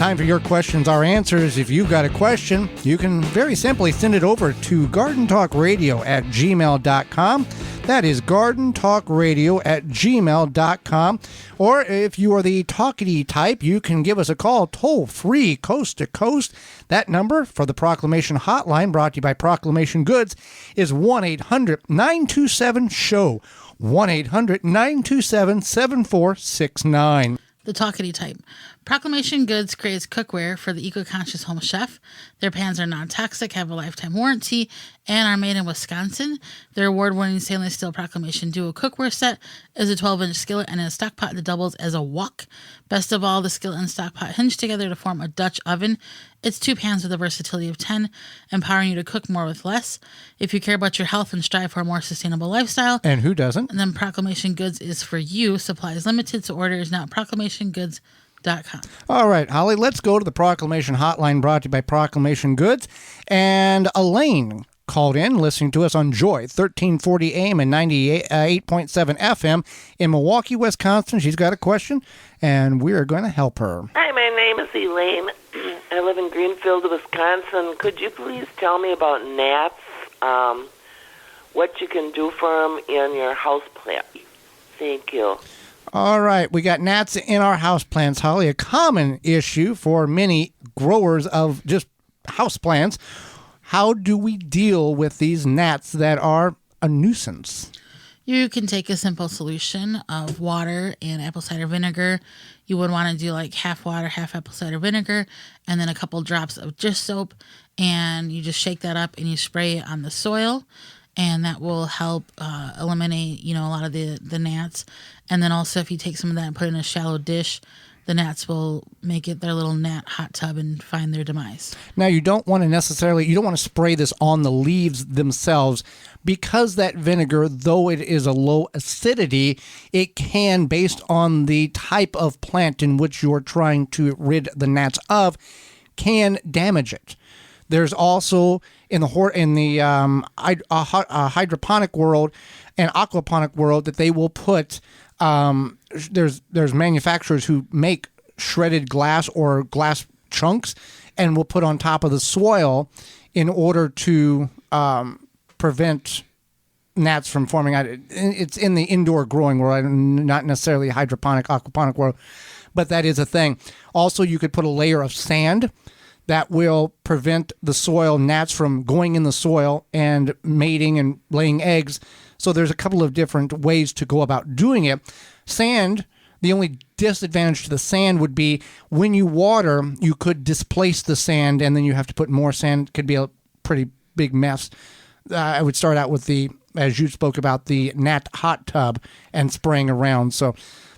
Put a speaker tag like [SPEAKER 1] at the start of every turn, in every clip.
[SPEAKER 1] time for your questions, our answers. If you've got a question, you can very simply send it over to gardentalkradio@gmail.com. That is gardentalkradio@gmail.com. Or if you are the talkity type, you can give us a call toll-free, coast to coast. That number for the Proclamation Hotline, brought to you by Proclamation Goods, is 1-800-927-SHOW. 1-800-927-7469.
[SPEAKER 2] The talkity type. Proclamation Goods creates cookware for the eco-conscious home chef. Their pans are non-toxic, have a lifetime warranty, and are made in Wisconsin. Their award-winning stainless steel Proclamation Duo cookware set is a 12-inch skillet and a stock pot that doubles as a wok. Best of all, the skillet and stock pot hinge together to form a Dutch oven. It's 2 pans with a versatility of 10, empowering you to cook more with less. If you care about your health and strive for a more sustainable lifestyle,
[SPEAKER 1] and who doesn't?
[SPEAKER 2] Then Proclamation Goods is for you. Supply is limited, so order is now at proclamationgoods.com.
[SPEAKER 1] All right, Holly, let's go to the Proclamation Hotline, brought to you by Proclamation Goods. And Elaine called in, listening to us on Joy, 1340 AM and 98.7 FM in Milwaukee, Wisconsin. She's got a question, and we are going to help her.
[SPEAKER 3] Hi, my name is Elaine. I live in Greenfield, Wisconsin. Could you please tell me about gnats, what you can do for them in your house plant? Thank you.
[SPEAKER 1] All right, we got gnats in our houseplants, Holly, a common issue for many growers of just houseplants. How do we deal with these gnats that are a nuisance?
[SPEAKER 2] You can take a simple solution of water and apple cider vinegar. You would want to do like half water, half apple cider vinegar, and then a couple drops of dish soap, and you just shake that up and you spray it on the soil. And that will help eliminate, a lot of the gnats. And then also if you take some of that and put it in a shallow dish, the gnats will make it their little gnat hot tub and find their demise.
[SPEAKER 1] Now, you don't want to spray this on the leaves themselves, because that vinegar, though it is a low acidity, it can, based on the type of plant in which you're trying to rid the gnats of, can damage it. There's also in the hydroponic world and aquaponic world that they will put. There's manufacturers who make shredded glass or glass chunks and will put on top of the soil in order to prevent gnats from forming. It's in the indoor growing world, not necessarily hydroponic, aquaponic world, but that is a thing. Also, you could put a layer of sand that will prevent the soil gnats from going in the soil and mating and laying eggs. So there's a couple of different ways to go about doing it. Sand, the only disadvantage to the sand would be when you water, you could displace the sand and then you have to put more sand. It could be a pretty big mess. I would start out with as you spoke about, the gnat hot tub and spraying around. So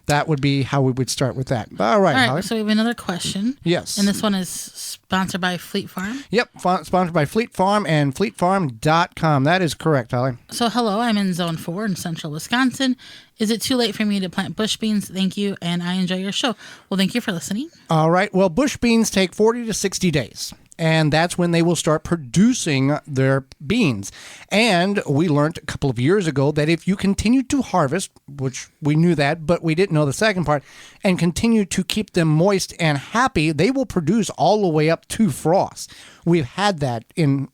[SPEAKER 1] that would be how we would start with that. All right, Holly.
[SPEAKER 2] So we have another question.
[SPEAKER 1] Yes.
[SPEAKER 2] And this one is sponsored by Fleet Farm.
[SPEAKER 1] Yep, sponsored by Fleet Farm and fleetfarm.com. That is correct, Holly.
[SPEAKER 2] So hello, I'm in Zone 4 in central Wisconsin. Is it too late for me to plant bush beans? Thank you, and I enjoy your show. Well, thank you for listening.
[SPEAKER 1] All right. Well, bush beans take 40 to 60 days. And that's when they will start producing their beans. And we learned a couple of years ago that if you continue to harvest, which we knew that, but we didn't know the second part, and continue to keep them moist and happy, they will produce all the way up to frost. We've had that in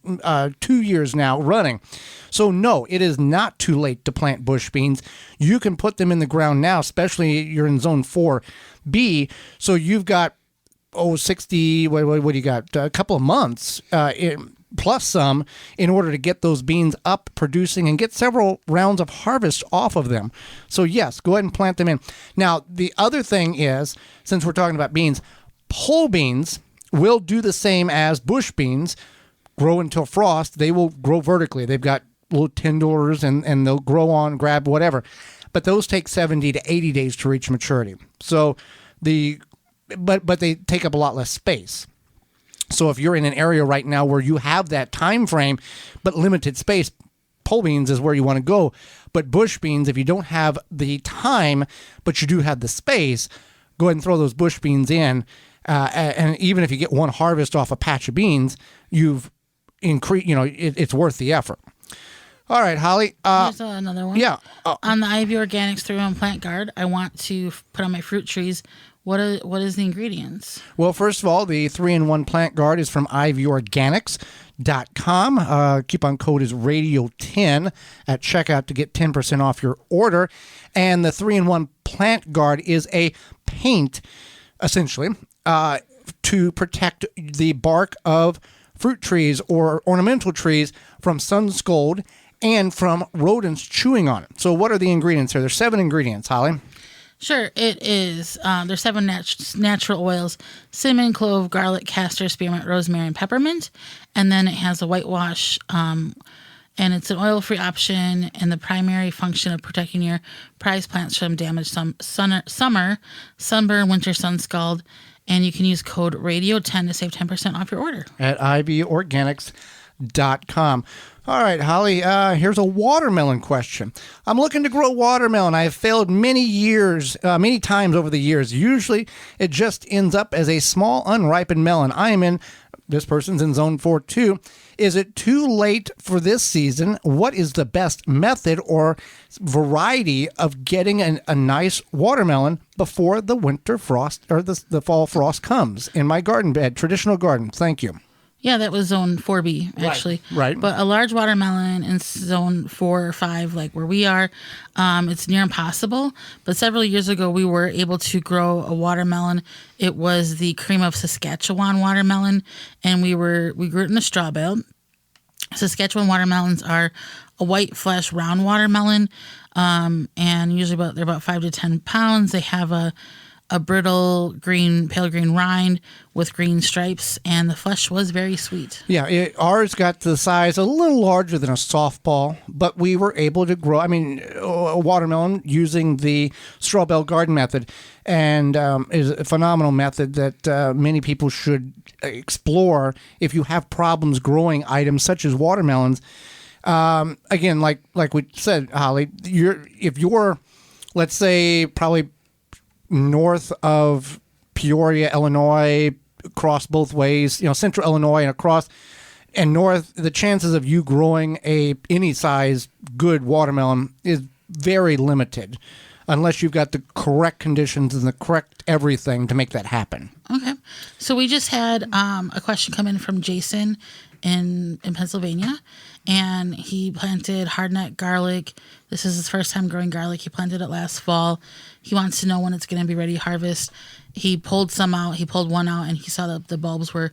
[SPEAKER 1] 2 years now running. So no, it is not too late to plant bush beans. You can put them in the ground now, especially you're in Zone 4B. So you've got 60, what do you got? A couple of months plus some in order to get those beans up, producing, and get several rounds of harvest off of them. So yes, go ahead and plant them in. Now, the other thing is, since we're talking about beans, pole beans will do the same as bush beans, grow until frost. They will grow vertically. They've got little tendrils and they'll grow on, grab whatever. But those take 70 to 80 days to reach maturity. So But they take up a lot less space. So if you're in an area right now where you have that time frame but limited space, pole beans is where you want to go. But bush beans, if you don't have the time but you do have the space, go ahead and throw those bush beans in. And even if you get one harvest off a patch of beans, you've increased. It's worth the effort. All right, Holly.
[SPEAKER 2] Here's another one.
[SPEAKER 1] Yeah.
[SPEAKER 2] On the Ivy Organics 3-in-1 Plant Guard, I want to put on my fruit trees What is the ingredients?
[SPEAKER 1] Well, first of all, the 3-in-1 plant guard is from ivorganics.com. Coupon code is radio10 at checkout to get 10% off your order. And the 3-in-1 plant guard is a paint, essentially, to protect the bark of fruit trees or ornamental trees from sun scald and from rodents chewing on it. So what are the ingredients here? There's 7 ingredients, Holly.
[SPEAKER 2] Sure, it is. There's 7 natural oils: cinnamon, clove, garlic, castor, spearmint, rosemary, and peppermint. And then it has a whitewash, and it's an oil-free option. And the primary function of protecting your prized plants from damage summer, sunburn, winter sun scald. And you can use code radio10 to save 10% off your order
[SPEAKER 1] At ivorganics.com. All right, Holly, here's a watermelon question. I'm looking to grow watermelon. I have failed many times over the years. Usually, it just ends up as a small, unripened melon. This person's in zone 4 too. Is it too late for this season? What is the best method or variety of getting a nice watermelon before the winter frost or the fall frost comes in my garden bed, traditional garden? Thank you.
[SPEAKER 2] Yeah, that was zone 4B, actually.
[SPEAKER 1] Right.
[SPEAKER 2] But a large watermelon in zone 4 or 5, like where we are, it's near impossible. But several years ago, we were able to grow a watermelon. It was the cream of Saskatchewan watermelon, and we grew it in a straw bale. Saskatchewan watermelons are a white flesh round watermelon, and usually they're about 5 to 10 pounds. They have a brittle pale green rind with green stripes, and the flesh was very sweet.
[SPEAKER 1] Yeah, ours got the size a little larger than a softball, but we were able to grow, a watermelon using the straw bale garden method, and is a phenomenal method that many people should explore if you have problems growing items such as watermelons. Again, like we said, Holly, if you're, let's say, probably north of Peoria, Illinois, across both ways, central Illinois and across and north, the chances of you growing any size good watermelon is very limited unless you've got the correct conditions and the correct everything to make that happen.
[SPEAKER 2] Okay. So we just had a question come in from Jason in Pennsylvania, and he planted hardneck garlic. This is his first time growing garlic. He planted it last fall. He wants to know when it's going to be ready to harvest. He pulled some out. He pulled one out, and he saw that the bulbs were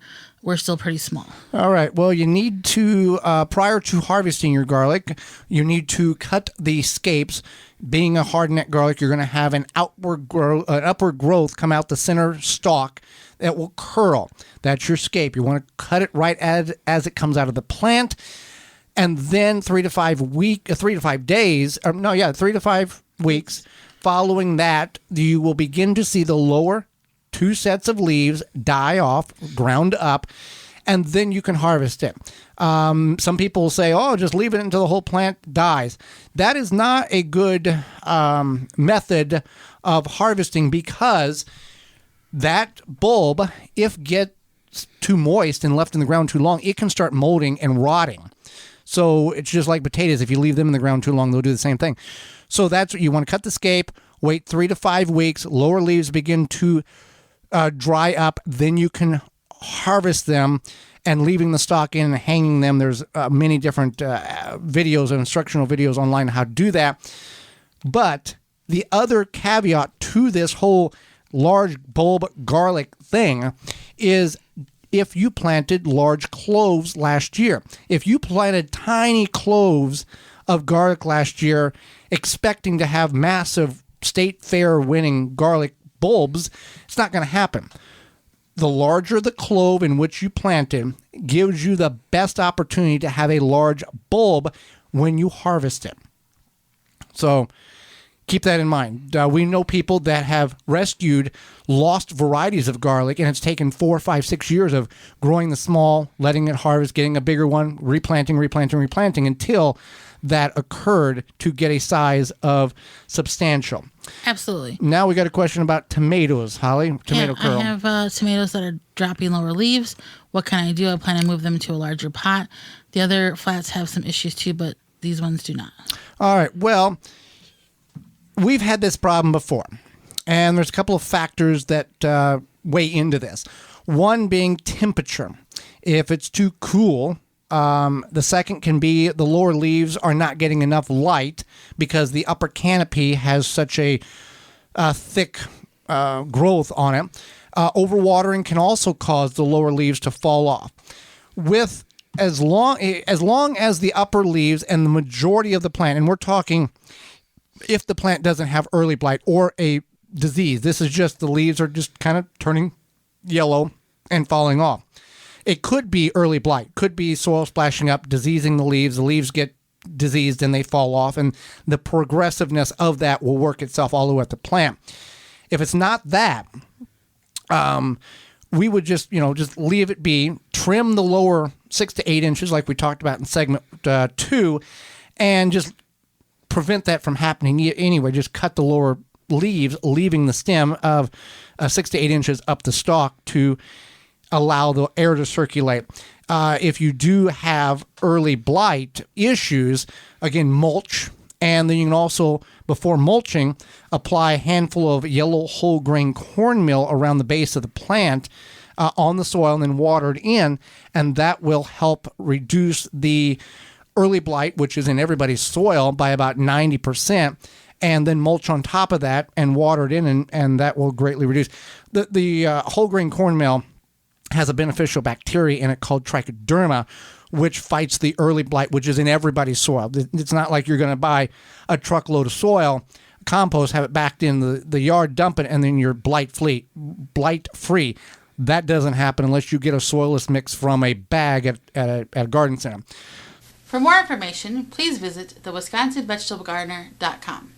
[SPEAKER 2] still pretty small. All
[SPEAKER 1] right. Well, you need to, prior to harvesting your garlic, you need to cut the scapes. Being a hardneck garlic, you're going to have an upward growth come out the center stalk that will curl. That's your scape. You want to cut it right as it comes out of the plant. And then 3 to 5 weeks following that, you will begin to see the lower 2 sets of leaves die off, ground up, and then you can harvest it. Some people will say, just leave it until the whole plant dies. That is not a good method of harvesting, because that bulb, if gets too moist and left in the ground too long, it can start molding and rotting. So it's just like potatoes. If you leave them in the ground too long, they'll do the same thing. So that's what you want to cut the scape, wait 3 to 5 weeks, lower leaves begin to dry up, then you can harvest them, and leaving the stalk in and hanging them. There's many different videos and instructional videos online how to do that. But the other caveat to this whole large bulb garlic thing is if you planted large cloves last year. If you planted tiny cloves of garlic last year expecting to have massive state fair winning garlic bulbs, it's not going to happen. The larger the clove in which you planted gives you the best opportunity to have a large bulb when you harvest it. So keep that in mind. We know people that have rescued lost varieties of garlic, and it's taken 4, 5, 6 years of growing the small, letting it harvest, getting a bigger one, replanting until that occurred to get a size of substantial.
[SPEAKER 2] Absolutely.
[SPEAKER 1] Now we got a question about tomatoes, Holly. Tomato curl.
[SPEAKER 2] I have tomatoes that are dropping lower leaves. What can I do? I plan to move them to a larger pot. The other flats have some issues too, but these ones do not.
[SPEAKER 1] All right. Well, we've had this problem before. And there's a couple of factors that weigh into this. One being temperature. If it's too cool, the second can be the lower leaves are not getting enough light because the upper canopy has such a thick growth on it. Overwatering can also cause the lower leaves to fall off. With as long as the upper leaves and the majority of the plant, and we're talking if the plant doesn't have early blight or a disease, this is just the leaves are just kind of turning yellow and falling off. It could be early blight, could be soil splashing up, diseasing the leaves get diseased and they fall off, and the progressiveness of that will work itself all the way up the plant. If it's not that, we would just leave it be, trim the lower 6 to 8 inches like we talked about in segment 2, and just prevent that from happening anyway. Just cut the lower leaves, leaving the stem of 6 to 8 inches up the stalk to allow the air to circulate. If you do have early blight issues, again, mulch. And then you can also, before mulching, apply a handful of yellow whole grain cornmeal around the base of the plant on the soil and then water it in. And that will help reduce the early blight, which is in everybody's soil, by about 90%. And then mulch on top of that and water it in, and that will greatly reduce. The whole grain cornmeal has a beneficial bacteria in it called trichoderma, which fights the early blight, which is in everybody's soil. It's not like you're going to buy a truckload of soil, compost, have it backed in the yard, dump it, and then you're blight-free. That doesn't happen unless you get a soilless mix from a bag at a garden center.
[SPEAKER 2] For more information, please visit thewisconsinvegetablegardener.com.